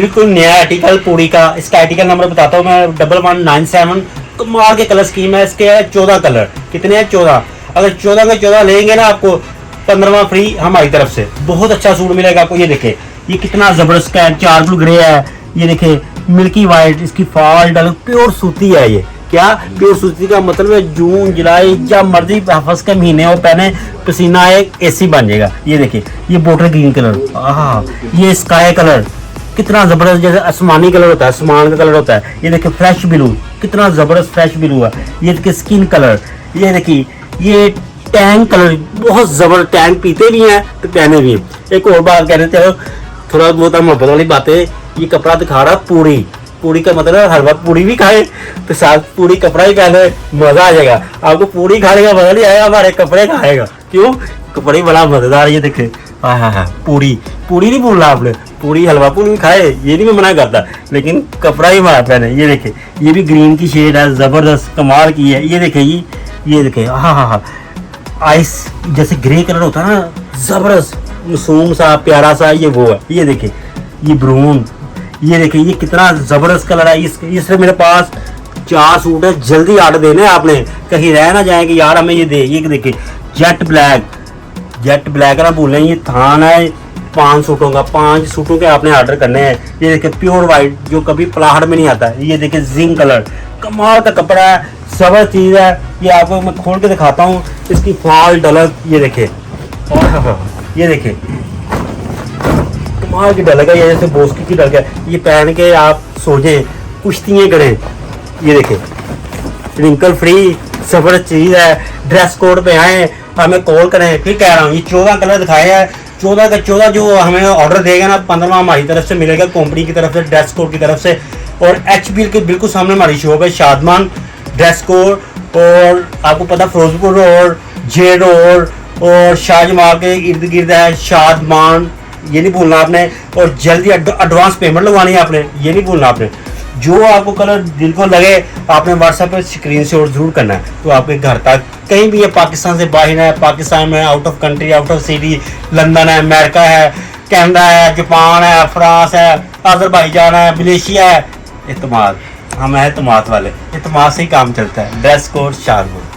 बिल्कुल नया आर्टिकल पूरी का। इसका आर्टिकल नंबर बताता हूँ मैं 1197। कमाल के कलर स्कीम है इसके। 14 कलर। कितने हैं? 14। अगर 14 के 14 लेंगे ना आपको 15वां फ्री हमारी तरफ से। बहुत अच्छा सूट मिलेगा आपको। ये देखे ये कितना जबरदस्त है। चारकोल ग्रे है। ये देखे मिल्की वाइट, इसकी फॉल डल प्योर सूती है। ये क्या प्योर सूती का मतलब है जून जुलाई जब मर्जी हफ्स के महीने हो पहने पसीना एक एसी बन जाएगा। ये देखिए ये बॉटल ग्रीन कलर, ये स्काई कलर कितना जबरदस्त, जैसे आसमानी कलर होता है, आसमान का कलर होता है। ये देखिए फ्रेश ब्लू, कितना जबरदस्त फ्रेश ब्लू है। ये देखिए स्किन कलर, ये देखिए ये टैंक कलर, बहुत जबरदस्त। टैंक पीते भी हैं तो पहने भी हैं। एक और बात कह रहे थे, थोड़ा बहुत मोहब्बत वाली बातें। ये कपड़ा दिखा रहा पूरी, पूरी का मतलब हर वक्त पूरी भी खाए तो साथ पूरी कपड़ा ही पहने, मजा आ जाएगा आपको। पूरी खाने का मजा नहीं आएगा, हमारे कपड़े खाएगा। क्यों? कपड़े बड़ा मजेदार। ये देखे हाँ पूरी, पूरी नहीं बोलना आपने, पूरी हलवा पूरी भी खाए, ये नहीं मैं मना करता, लेकिन कपड़ा ही हमारा पहने। ये देखे ये भी ग्रीन की शेड है, जबरदस्त कमाल की है। ये देखे ये देखे हाँ आइस जैसे ग्रे कलर होता है ना, जबरदस्त मासूम सा प्यारा सा, ये वो है। ये देखे ये ब्राउन, ये देखिए ये कितना जबरदस्त कलर है। इससे मेरे पास 4 सूट है, जल्दी ऑर्डर देने हैं आपने, कहीं रह ना जाए कि यार हमें ये दे। ये देखिए जेट ब्लैक ना भूलें। ये थान है 5 सूटों का, 5 सूटों के आपने ऑर्डर करने हैं। ये देखिए प्योर वाइट जो कभी पलाहट में नहीं आता है। ये देखिए जिंक कलर, कमाल का कपड़ा है, जबरदस्त चीज़ है। ये आपको मैं खोल के दिखाता हूँ इसकी फॉल डलक। ये देखिए ये देखिए कमाल की डलक है, ये जैसे बोस्की की डलक है। ये पहन के आप सोचें कुश्तियाँ करें। ये देखें रिंकल फ्री जबरदस्त चीज़ है। ड्रेस कोड पे आए हमें कॉल करें। फिर कह रहा हूँ ये 14 कलर दिखाए हैं, 14 का 14 जो हमें ऑर्डर देगा ना 15वां हमारी तरफ से मिलेगा, कंपनी की तरफ से, ड्रेस कोड की तरफ से। और HBL के बिल्कुल सामने हमारी शॉप है, शादमान ड्रेस कोड। और आपको पता फिरोजपुर रोड, जे रोड और शाहजमाल के इर्द गिर्द है शादमान, ये नहीं भूलना आपने। और जल्दी एडवांस पेमेंट लगवानी है आपने, ये नहीं भूलना आपने। जो आपको कलर दिल को लगे आपने व्हाट्सएप पे स्क्रीनशॉट जरूर करना है, तो आपके घर तक कहीं भी है, पाकिस्तान से बाहर है, पाकिस्तान में, out of country, out of city, London है, अमेरिका है, कनाडा है, जापान है, फ्रांस है, अजरबैजान है, मलेशिया है। एतमाद, हम हैं एतमाद वाले, एतमाद से ही काम चलता है। Dress code Shadman.